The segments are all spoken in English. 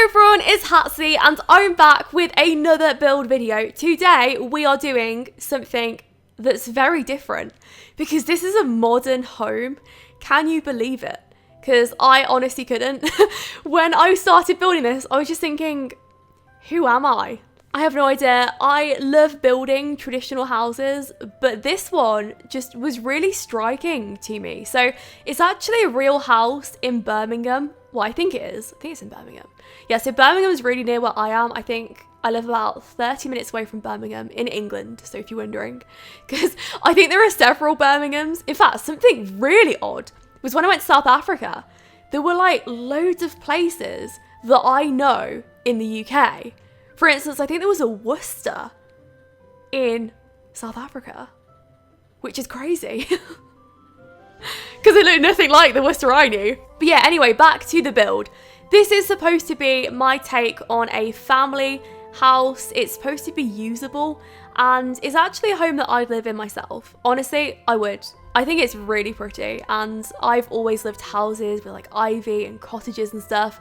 everyone, it's Hatsy and I'm back with another build video. Today we are doing something that's very different because this is a modern home. Can you believe it? Because I honestly couldn't. When I started building this, I was just thinking, who am I? I have no idea. I love building traditional houses, but this one just was really striking to me. So it's actually a real house in Birmingham. Well, I think it is. I think it's in Birmingham. Yeah, so Birmingham is really near where I am. I think I live about 30 minutes away from Birmingham in England, so if you're wondering. Because I think there are several Birminghams. In fact, something really odd was when I went to South Africa, there were like loads of places that I know in the UK. For instance, I think there was a Worcester in South Africa, which is crazy. Because it looked nothing like the Worcester I knew. But yeah, anyway, back to the build. This is supposed to be my take on a family house. It's supposed to be usable, and it's actually a home that I'd live in myself. Honestly, I would. I think it's really pretty, and I've always lived houses with like ivy and cottages and stuff.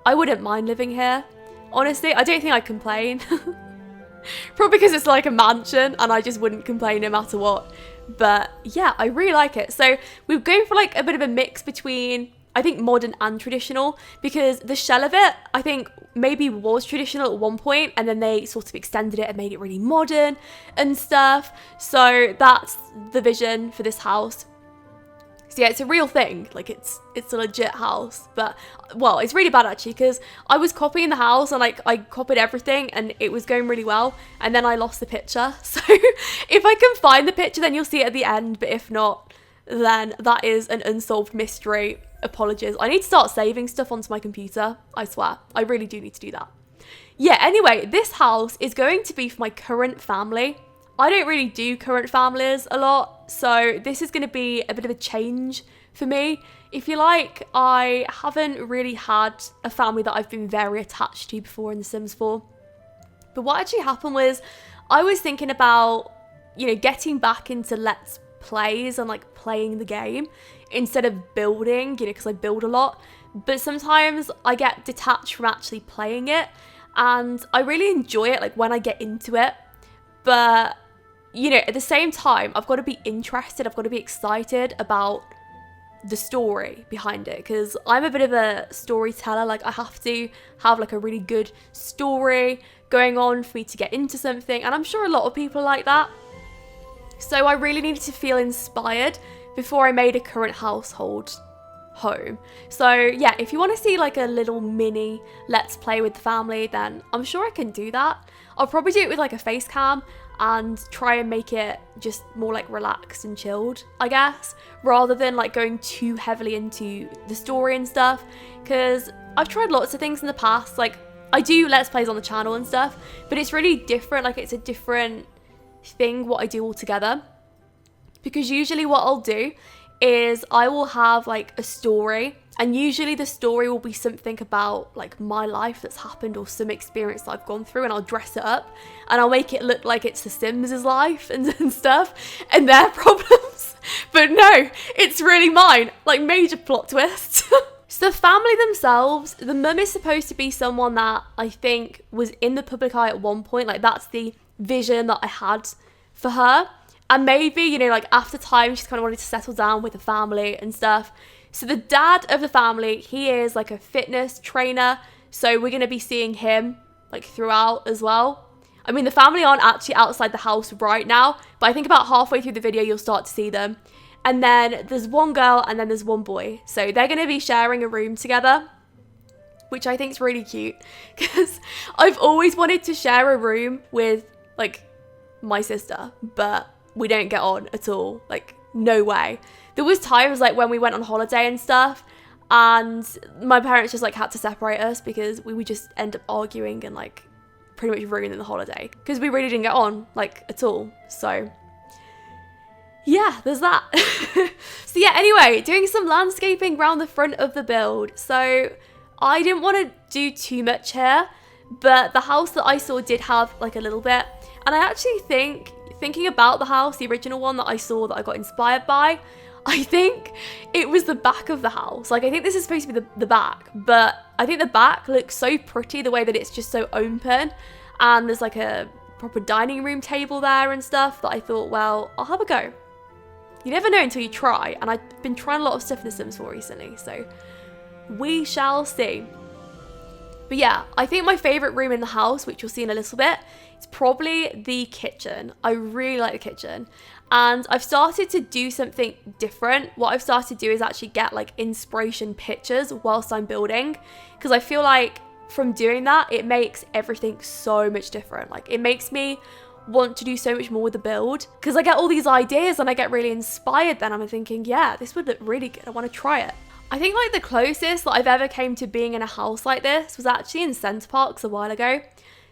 I wouldn't mind living here. Honestly, I don't think I'd complain. Probably because it's like a mansion and I just wouldn't complain no matter what. But yeah, I really like it. So we're going for like a bit of a mix between, I think, modern and traditional, because the shell of it, I think, maybe was traditional at one point and then they sort of extended it and made it really modern and stuff. So that's the vision for this house. So yeah, it's a real thing, like it's a legit house, but well, it's really bad actually, because I was copying the house and like I copied everything and it was going really well, and then I lost the picture. So if I can find the picture, then you'll see it at the end, but if not, then that is an unsolved mystery. Apologies. I need to start saving stuff onto my computer, I swear. I really do need to do that. Yeah, anyway, this house is going to be for my current family. I don't really do current families a lot, so this is going to be a bit of a change for me. If you like, I haven't really had a family that I've been very attached to before in The Sims 4. But what actually happened was, I was thinking about, you know, getting back into Let's Plays and like playing the game instead of building, you know, because I build a lot. But sometimes I get detached from actually playing it, and I really enjoy it like when I get into it. But you know, at the same time, I've got to be interested, I've got to be excited about the story behind it, because I'm a bit of a storyteller. Like, I have to have like a really good story going on for me to get into something, and I'm sure a lot of people are like that. So I really needed to feel inspired before I made a current household home. So yeah, if you want to see like a little mini Let's Play with the family, then I'm sure I can do that. I'll probably do it with like a face cam and try and make it just more like relaxed and chilled, I guess, rather than like going too heavily into the story and stuff, because I've tried lots of things in the past. Like, I do Let's Plays on the channel and stuff, but it's really different. Like, it's a different thing what I do altogether, because usually what I'll do is I will have like a story, and usually the story will be something about like my life that's happened or some experience that I've gone through, and I'll dress it up and I'll make it look like it's the Sims' life and stuff and their problems. But no, it's really mine, like major plot twists. So the family themselves, the mum is supposed to be someone that I think was in the public eye at one point. Like, that's the vision that I had for her. And maybe, you know, like after time, she's kind of wanted to settle down with the family and stuff. So the dad of the family, he is like a fitness trainer. So we're going to be seeing him like throughout as well. I mean, the family aren't actually outside the house right now, but I think about halfway through the video, you'll start to see them. And then there's one girl and then there's one boy. So they're going to be sharing a room together, which I think is really cute, because I've always wanted to share a room with like my sister, but we don't get on at all. Like, no way. There was times like when we went on holiday and stuff, and my parents just like had to separate us because we would just end up arguing and like pretty much ruining the holiday, because we really didn't get on like at all. So yeah, there's that. So yeah, anyway, doing some landscaping around the front of the build. So I didn't want to do too much here, but the house that I saw did have like a little bit, and I actually think, thinking about the house, the original one that I saw that I got inspired by, I think it was the back of the house. Like, I think this is supposed to be the back, but I think the back looks so pretty, the way that it's just so open, and there's like a proper dining room table there and stuff, that I thought, well, I'll have a go. You never know until you try, and I've been trying a lot of stuff in The Sims 4 recently, so we shall see. But yeah, I think my favourite room in the house, which you'll see in a little bit, is probably the kitchen. I really like the kitchen. And I've started to do something different. What I've started to do is actually get like inspiration pictures whilst I'm building. Because I feel like from doing that, it makes everything so much different. Like it makes me want to do so much more with the build. Because I get all these ideas and I get really inspired then. I'm thinking, yeah, this would look really good. I want to try it. I think like the closest that I've ever came to being in a house like this was actually in Centre Parks a while ago.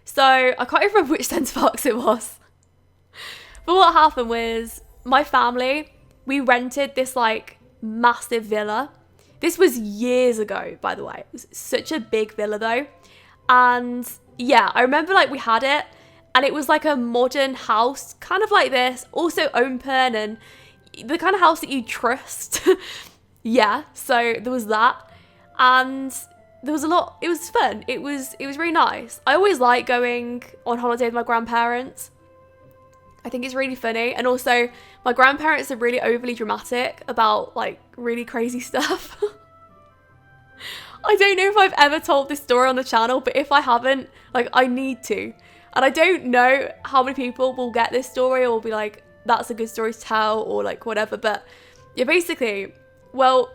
So I can't even remember which Centre Parks it was. But what happened was my family, we rented this like massive villa. This was years ago, by the way. It was such a big villa though. And yeah, I remember like we had it and it was like a modern house, kind of like this, also open and the kind of house that you trust. Yeah, so there was that, and there was a lot. It was fun. It was really nice. I always like going on holiday with my grandparents. I think it's really funny, and also my grandparents are really overly dramatic about like really crazy stuff. I don't know if I've ever told this story on the channel, but if I haven't, like I need to. And I don't know how many people will get this story or will be like, that's a good story to tell or like whatever, but yeah, basically, well,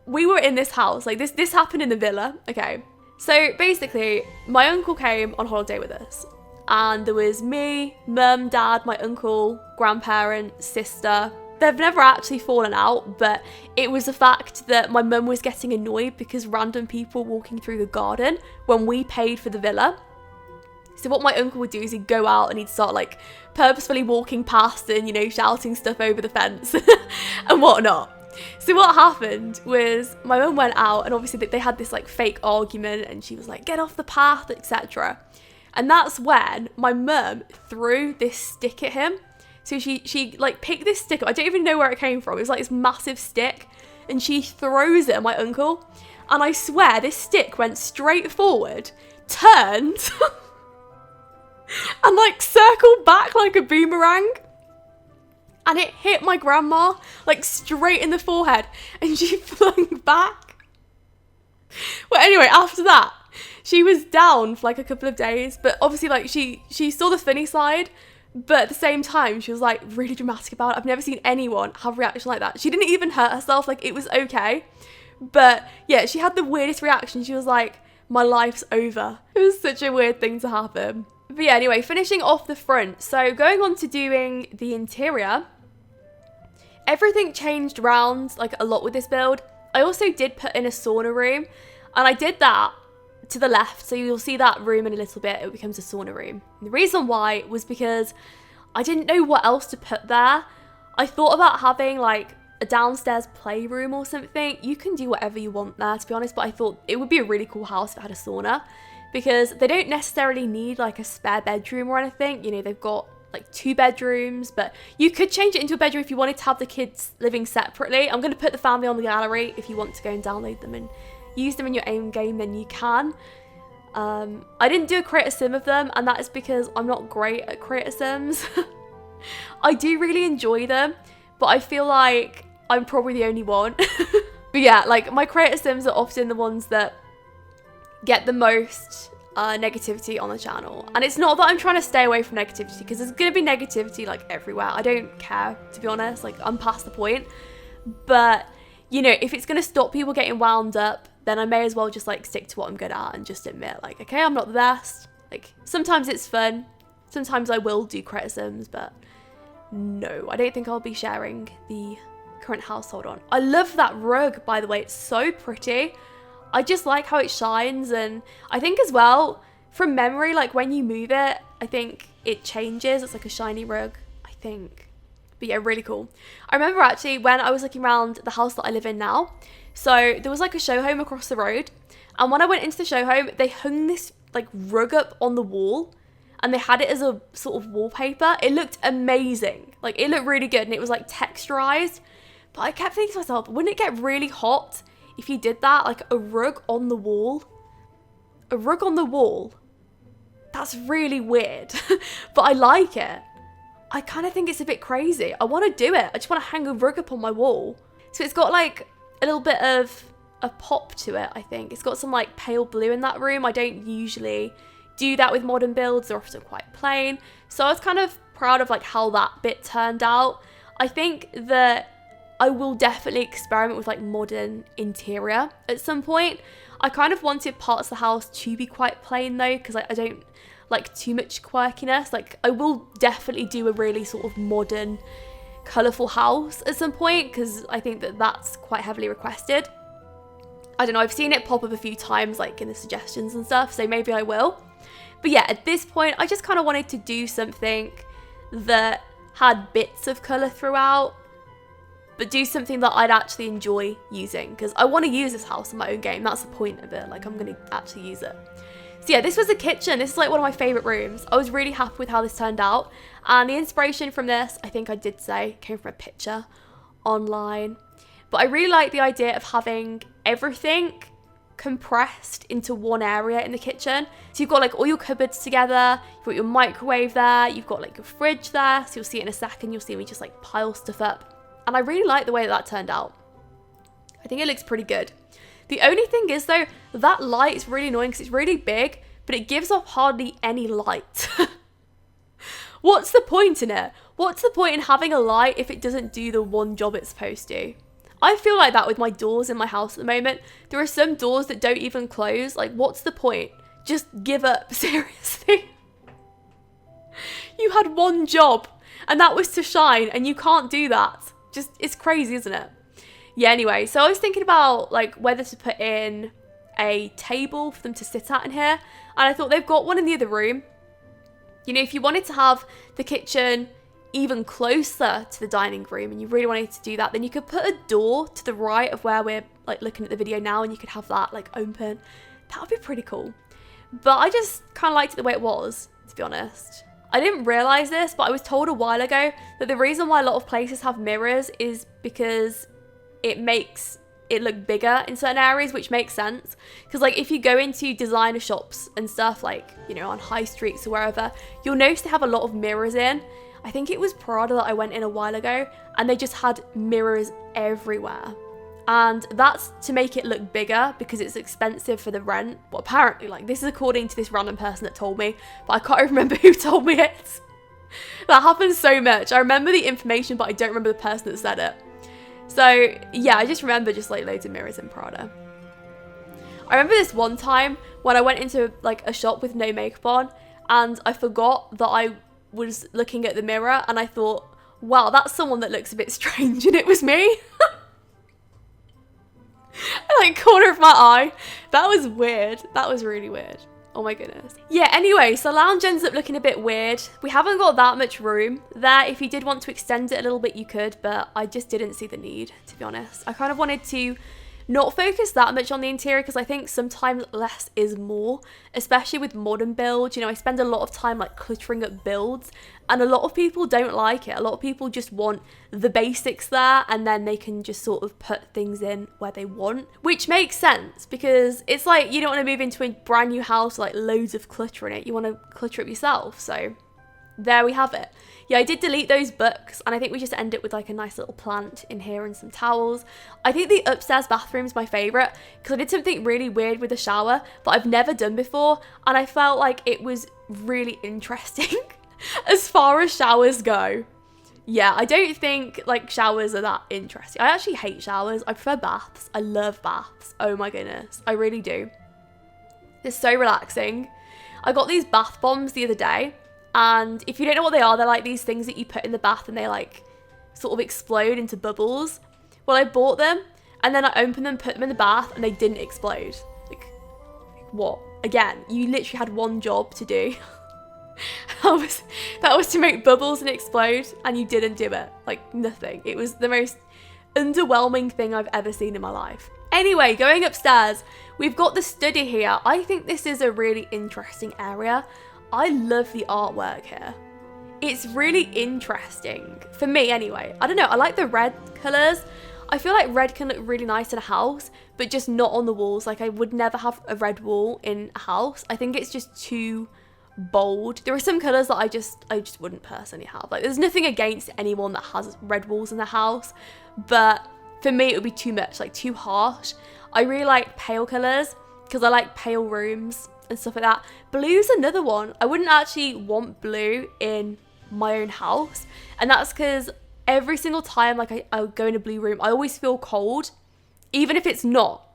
we were in this house, like this happened in the villa, okay? So basically, my uncle came on holiday with us and there was me, mum, dad, my uncle, grandparents, sister. They've never actually fallen out, but it was the fact that my mum was getting annoyed because random people walking through the garden when we paid for the villa. So what my uncle would do is he'd go out and he'd start like purposefully walking past and, you know, shouting stuff over the fence and whatnot. So what happened was my mum went out and obviously they had this like fake argument and she was like, get off the path, etc. And that's when my mum threw this stick at him. So she like picked this stick up. I don't even know where it came from. It was like this massive stick and she throws it at my uncle. And I swear this stick went straight forward, turned and like circled back like a boomerang. And it hit my grandma, like, straight in the forehead. And she flung back. Well, anyway, after that, she was down for, like, a couple of days. But obviously, like, she saw the funny side. But at the same time, she was, like, really dramatic about it. I've never seen anyone have a reaction like that. She didn't even hurt herself. Like, it was okay. But, yeah, she had the weirdest reaction. She was like, my life's over. It was such a weird thing to happen. But yeah, anyway, finishing off the front. So going on to doing the interior, everything changed around like a lot with this build. I also did put in a sauna room and I did that to the left. So you'll see that room in a little bit. It becomes a sauna room. And the reason why was because I didn't know what else to put there. I thought about having like a downstairs playroom or something. You can do whatever you want there, to be honest, but I thought it would be a really cool house if it had a sauna, because they don't necessarily need like a spare bedroom or anything. You know, they've got like 2 bedrooms, but you could change it into a bedroom if you wanted to have the kids living separately. I'm going to put the family on the gallery. If you want to go and download them and use them in your own game, then you can. I didn't do a create a sim of them, and that is because I'm not great at create a sims. I do really enjoy them, but I feel like I'm probably the only one. But yeah, like my create a sims are often the ones that get the most negativity on the channel. And it's not that I'm trying to stay away from negativity, because there's going to be negativity like everywhere. I don't care, to be honest. Like, I'm past the point. But, you know, if it's going to stop people getting wound up, then I may as well just like stick to what I'm good at and just admit like, okay, I'm not the best. Like, sometimes it's fun. Sometimes I will do criticisms, but no, I don't think I'll be sharing the current household on. I love that rug, by the way. It's so pretty. I just like how it shines, and I think as well, from memory, like when you move it, I think it changes. It's like a shiny rug, I think. But yeah, really cool. I remember actually when I was looking around the house that I live in now, so there was like a show home across the road, and when I went into the show home, they hung this like rug up on the wall, and they had it as a sort of wallpaper. It looked amazing. Like, it looked really good, and it was like texturized. But I kept thinking to myself, wouldn't it get really hot if you did that, like a rug on the wall? A rug on the wall. That's really weird, but I like it. I kind of think it's a bit crazy. I want to do it. I just want to hang a rug up on my wall. So it's got like a little bit of a pop to it, I think. It's got some like pale blue in that room. I don't usually do that with modern builds. They're often quite plain. So I was kind of proud of like how that bit turned out. I think that I will definitely experiment with like modern interior at some point. I kind of wanted parts of the house to be quite plain though, because I don't like too much quirkiness. Like I will definitely do a really sort of modern, colourful house at some point, because I think that that's quite heavily requested. I don't know, I've seen it pop up a few times like in the suggestions and stuff, so maybe I will. But yeah, at this point, I just kind of wanted to do something that had bits of colour throughout, but do something that I'd actually enjoy using, because I want to use this house in my own game. That's the point of it. Like, I'm going to actually use it. So yeah, this was the kitchen. This is like one of my favourite rooms. I was really happy with how this turned out. And the inspiration from this, I think I did say, came from a picture online. But I really like the idea of having everything compressed into one area in the kitchen. So you've got like all your cupboards together, you've got your microwave there, you've got like your fridge there. So you'll see it in a second. You'll see me just like pile stuff up. And I really like the way that turned out. I think it looks pretty good. The only thing is though, that light is really annoying because it's really big, but it gives off hardly any light. What's the point in it? What's the point in having a light if it doesn't do the one job it's supposed to? I feel like that with my doors in my house at the moment. There are some doors that don't even close. Like, what's the point? Just give up, seriously. You had one job and that was to shine, and you can't do that. Just, it's crazy, isn't it? Yeah, anyway, so I was thinking about like whether to put in a table for them to sit at in here, and I thought they've got one in the other room. You know, if you wanted to have the kitchen even closer to the dining room and you really wanted to do that, then you could put a door to the right of where we're like looking at the video now, and you could have that like open. That would be pretty cool. But I just kind of liked it the way it was, to be honest. I didn't realise this, but I was told a while ago that the reason why a lot of places have mirrors is because it makes it look bigger in certain areas, which makes sense. Because like if you go into designer shops and stuff, like, you know, on high streets or wherever, you'll notice they have a lot of mirrors in. I think it was Prada that I went in a while ago, and they just had mirrors everywhere. And that's to make it look bigger because it's expensive for the rent. Well, apparently, like, this is according to this random person that told me, but I can't remember who told me it. That happens so much. I remember the information, but I don't remember the person that said it. So yeah, I just remember just like loads of mirrors in Prada. I remember this one time when I went into like a shop with no makeup on, and I forgot that I was looking at the mirror, and I thought, wow, that's someone that looks a bit strange, and it was me. Like corner of my eye. That was weird. That was really weird. Oh my goodness. Yeah, anyway, so the lounge ends up looking a bit weird. We haven't got that much room there. If you did want to extend it a little bit, you could, but I just didn't see the need, to be honest. I kind of wanted to not focus that much on the interior because I think sometimes less is more, especially with modern builds. You know, I spend a lot of time like cluttering up builds, and a lot of people don't like it. A lot of people just want the basics there, and then they can just sort of put things in where they want, which makes sense because it's like you don't want to move into a brand new house with like loads of clutter in it. You want to clutter it yourself. So there we have it. Yeah, I did delete those books, and I think we just end it with like a nice little plant in here and some towels. I think the upstairs bathroom is my favourite because I did something really weird with the shower that I've never done before, and I felt like it was really interesting as far as showers go. Yeah, I don't think like showers are that interesting. I actually hate showers. I prefer baths. I love baths. Oh my goodness, I really do. It's so relaxing. I got these bath bombs the other day. And if you don't know what they are, they're like these things that you put in the bath and they like sort of explode into bubbles. Well, I bought them and then I opened them, put them in the bath, and they didn't explode. Like, what? Again, you literally had one job to do. That was to make bubbles and explode, and you didn't do it. Like, nothing. It was the most underwhelming thing I've ever seen in my life. Anyway, going upstairs, we've got the study here. I think this is a really interesting area. I love the artwork here. It's really interesting, for me anyway. I don't know, I like the red colours. I feel like red can look really nice in a house, but just not on the walls. Like I would never have a red wall in a house. I think it's just too bold. There are some colours that I just wouldn't personally have. Like there's nothing against anyone that has red walls in the house, but for me it would be too much, like too harsh. I really like pale colours because I like pale rooms and stuff like that. Blue's another one. I wouldn't actually want blue in my own house, and that's because every single time like I go in a blue room, I always feel cold, even if it's not.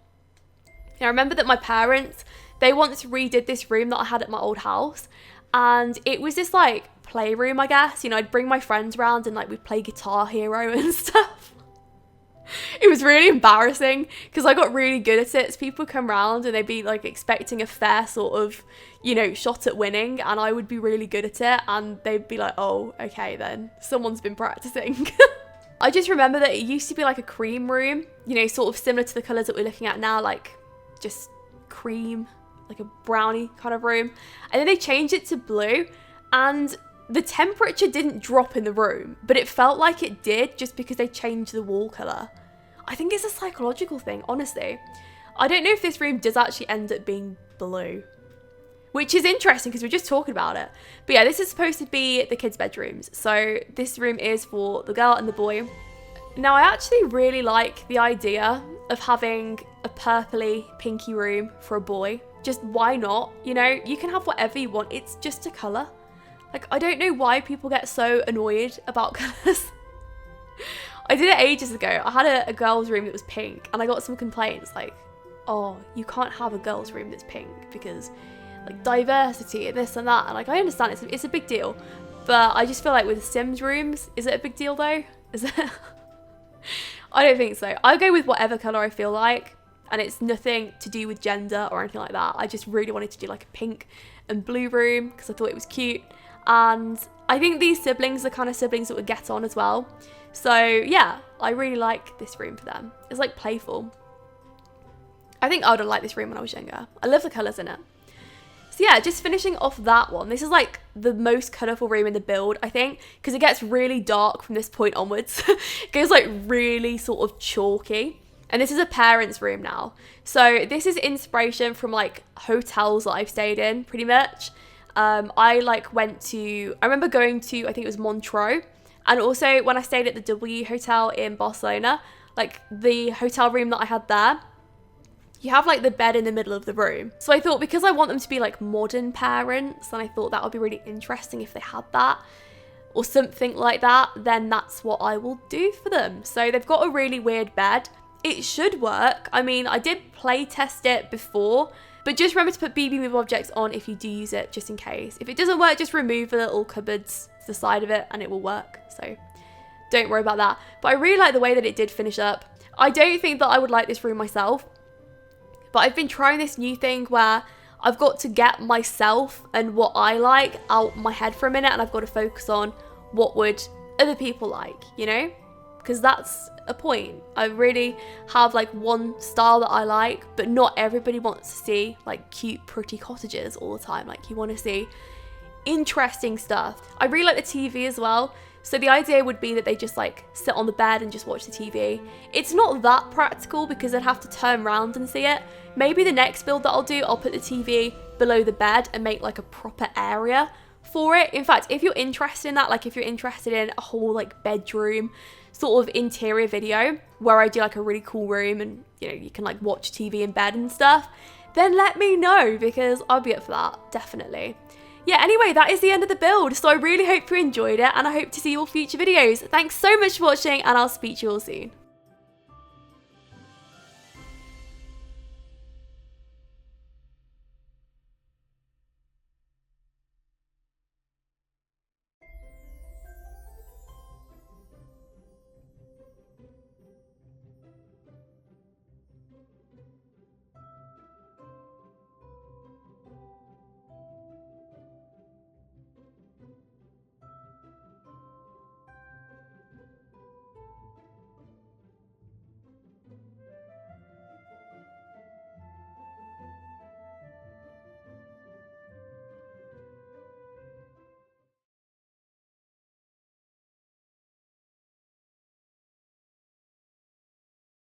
I remember that my parents, they once redid this room that I had at my old house, and it was this like playroom, I guess. You know, I'd bring my friends around and like we'd play Guitar Hero and stuff. It was really embarrassing because I got really good at it. So people would come around and they'd be like expecting a fair sort of, you know, shot at winning, and I would be really good at it, and they'd be like, oh, okay then, someone's been practicing. I just remember that it used to be like a cream room, you know, sort of similar to the colours that we're looking at now, like just cream, like a brownie kind of room. And then they changed it to blue, and the temperature didn't drop in the room, but it felt like it did just because they changed the wall colour. I think it's a psychological thing, honestly. I don't know if this room does actually end up being blue, which is interesting because we're just talking about it. But yeah, this is supposed to be the kids' bedrooms. So this room is for the girl and the boy. Now, I actually really like the idea of having a purpley pinky room for a boy. Just why not? You know, you can have whatever you want. It's just a colour. Like, I don't know why people get so annoyed about colours. I did it ages ago. I had a girl's room that was pink, and I got some complaints like, oh, you can't have a girl's room that's pink because like diversity and this and that. And like, I understand it's a big deal, but I just feel like with Sims rooms, is it a big deal though? Is it? I don't think so. I go with whatever colour I feel like, and it's nothing to do with gender or anything like that. I just really wanted to do like a pink and blue room because I thought it was cute. And I think these siblings are kind of siblings that would get on as well. So yeah, I really like this room for them. It's like playful. I think I would have liked this room when I was younger. I love the colours in it. So yeah, just finishing off that one. This is like the most colourful room in the build, I think, because it gets really dark from this point onwards. It goes like really sort of chalky. And this is a parent's room now. So this is inspiration from like hotels that I've stayed in, pretty much. I remember going to, I think it was Montreux, and also when I stayed at the W Hotel in Barcelona, like the hotel room that I had there, you have like the bed in the middle of the room. So I thought, because I want them to be like modern parents, and I thought that would be really interesting if they had that or something like that, then that's what I will do for them. So they've got a really weird bed. It should work. I mean, I did play test it before, but just remember to put BB Move objects on if you do use it, just in case. If it doesn't work, just remove the little cupboards to the side of it and it will work. So don't worry about that. But I really like the way that it did finish up. I don't think that I would like this room myself, but I've been trying this new thing where I've got to get myself and what I like out my head for a minute, and I've got to focus on what would other people like, you know? Because that's a point. I really have like one style that I like, but not everybody wants to see like cute, pretty cottages all the time. Like, you want to see interesting stuff. I really like the TV as well. So the idea would be that they just like sit on the bed and just watch the TV. It's not that practical because I'd have to turn around and see it. Maybe the next build that I'll do, I'll put the TV below the bed and make like a proper area for it. In fact, if you're interested in that, like if you're interested in a whole like bedroom sort of interior video where I do like a really cool room and, you know, you can like watch TV in bed and stuff, then let me know because I'll be up for that, definitely. Yeah, anyway, that is the end of the build. So I really hope you enjoyed it, and I hope to see you all future videos. Thanks so much for watching, and I'll speak to you all soon.